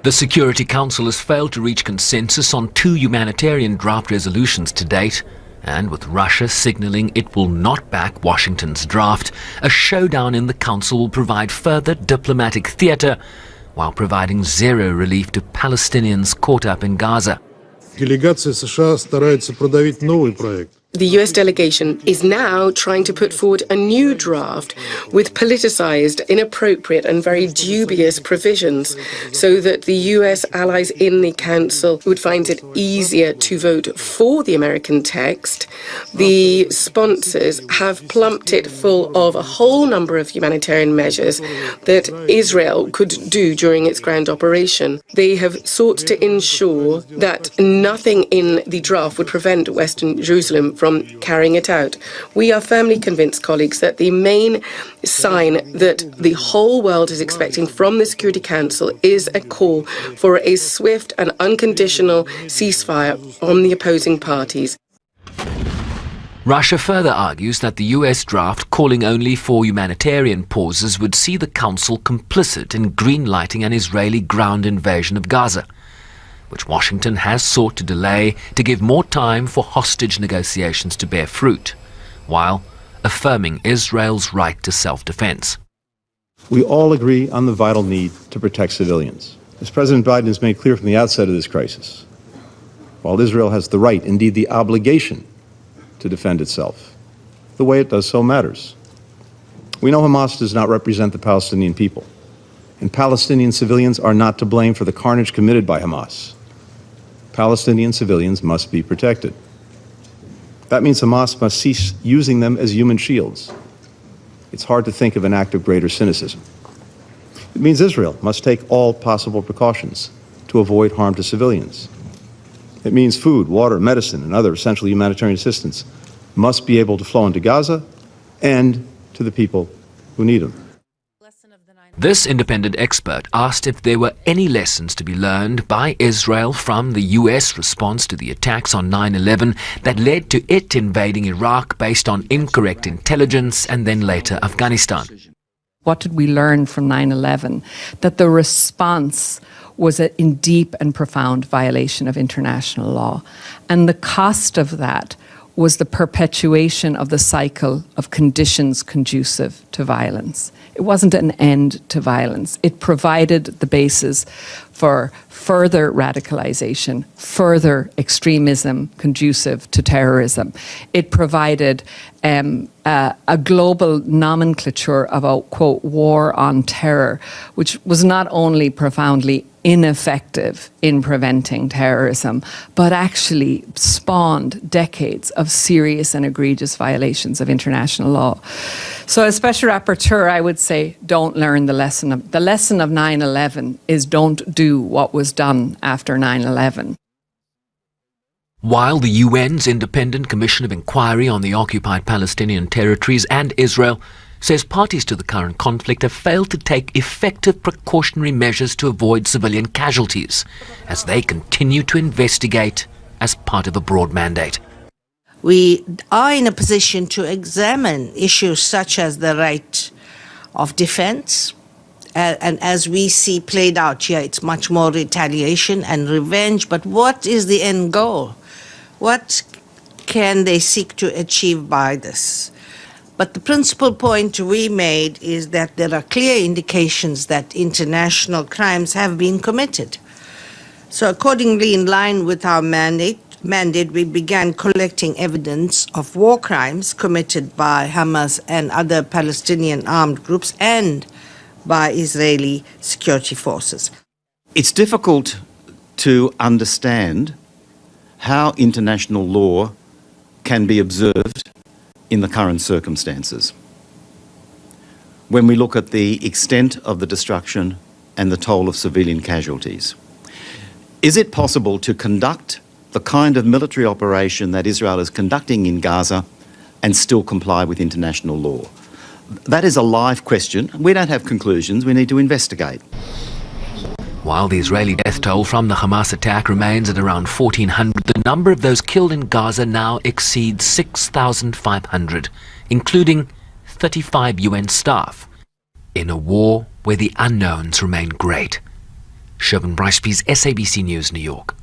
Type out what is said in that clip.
The Security Council has failed to reach consensus on 2 humanitarian draft resolutions to date, and with Russia signalling it will not back Washington's draft, a showdown in the Council will provide further diplomatic theatre while providing zero relief to Palestinians caught up in Gaza. Делегация США старается продавить новый проект. The US delegation is now trying to put forward a new draft with politicized, inappropriate and very dubious provisions so that the US allies in the Council would find it easier to vote for the American text. The sponsors have plumped it full of a whole number of humanitarian measures that Israel could do during its ground operation. They have sought to ensure that nothing in the draft would prevent Western Jerusalem from carrying it out. We are firmly convinced, colleagues, that the main sign that the whole world is expecting from the Security Council is a call for a swift and unconditional ceasefire on the opposing parties. Russia further argues that the US draft calling only for humanitarian pauses would see the Council complicit in green-lighting an Israeli ground invasion of Gaza, which Washington has sought to delay to give more time for hostage negotiations to bear fruit, while affirming Israel's right to self-defense. We all agree on the vital need to protect civilians. As President Biden has made clear from the outset of this crisis, while Israel has the right, indeed the obligation, to defend itself, the way it does so matters. We know Hamas does not represent the Palestinian people, and Palestinian civilians are not to blame for the carnage committed by Hamas. Palestinian civilians must be protected. That means Hamas must cease using them as human shields. It's hard to think of an act of greater cynicism. It means Israel must take all possible precautions to avoid harm to civilians. It means food, water, medicine, and other essential humanitarian assistance must be able to flow into Gaza and to the people who need them. This independent expert asked if there were any lessons to be learned by Israel from the US response to the attacks on 9/11 that led to it invading Iraq based on incorrect intelligence and then later Afghanistan. What did we learn from 9/11? That the response was in deep and profound violation of international law. And the cost of that was the perpetuation of the cycle of conditions conducive to violence. It wasn't an end to violence. It provided the basis for further radicalization, further extremism conducive to terrorism. It provided a global nomenclature of a, quote, war on terror, which was not only profoundly ineffective in preventing terrorism, but actually spawned decades of serious and egregious violations of international law. So as Special Rapporteur, I would say don't learn the lesson of 9/11 is don't do what was done after 9/11. While the UN's Independent Commission of Inquiry on the Occupied Palestinian Territories and Israel says parties to the current conflict have failed to take effective precautionary measures to avoid civilian casualties as they continue to investigate as part of a broad mandate. We are in a position to examine issues such as the right of defense, and as we see played out here, it's much more retaliation and revenge, but what is the end goal? What can they seek to achieve by this? But the principal point we made is that there are clear indications that international crimes have been committed. So accordingly, in line with our mandate, we began collecting evidence of war crimes committed by Hamas and other Palestinian armed groups and by Israeli security forces. It's difficult to understand how international law can be observed in the current circumstances. When we look at the extent of the destruction and the toll of civilian casualties, is it possible to conduct the kind of military operation that Israel is conducting in Gaza and still comply with international law? That is a live question. We don't have conclusions. We need to investigate. While the Israeli death toll from the Hamas attack remains at around 1,400, the number of those killed in Gaza now exceeds 6,500, including 35 UN staff, in a war where the unknowns remain great. Sherman Bryce-Pease, SABC News, New York.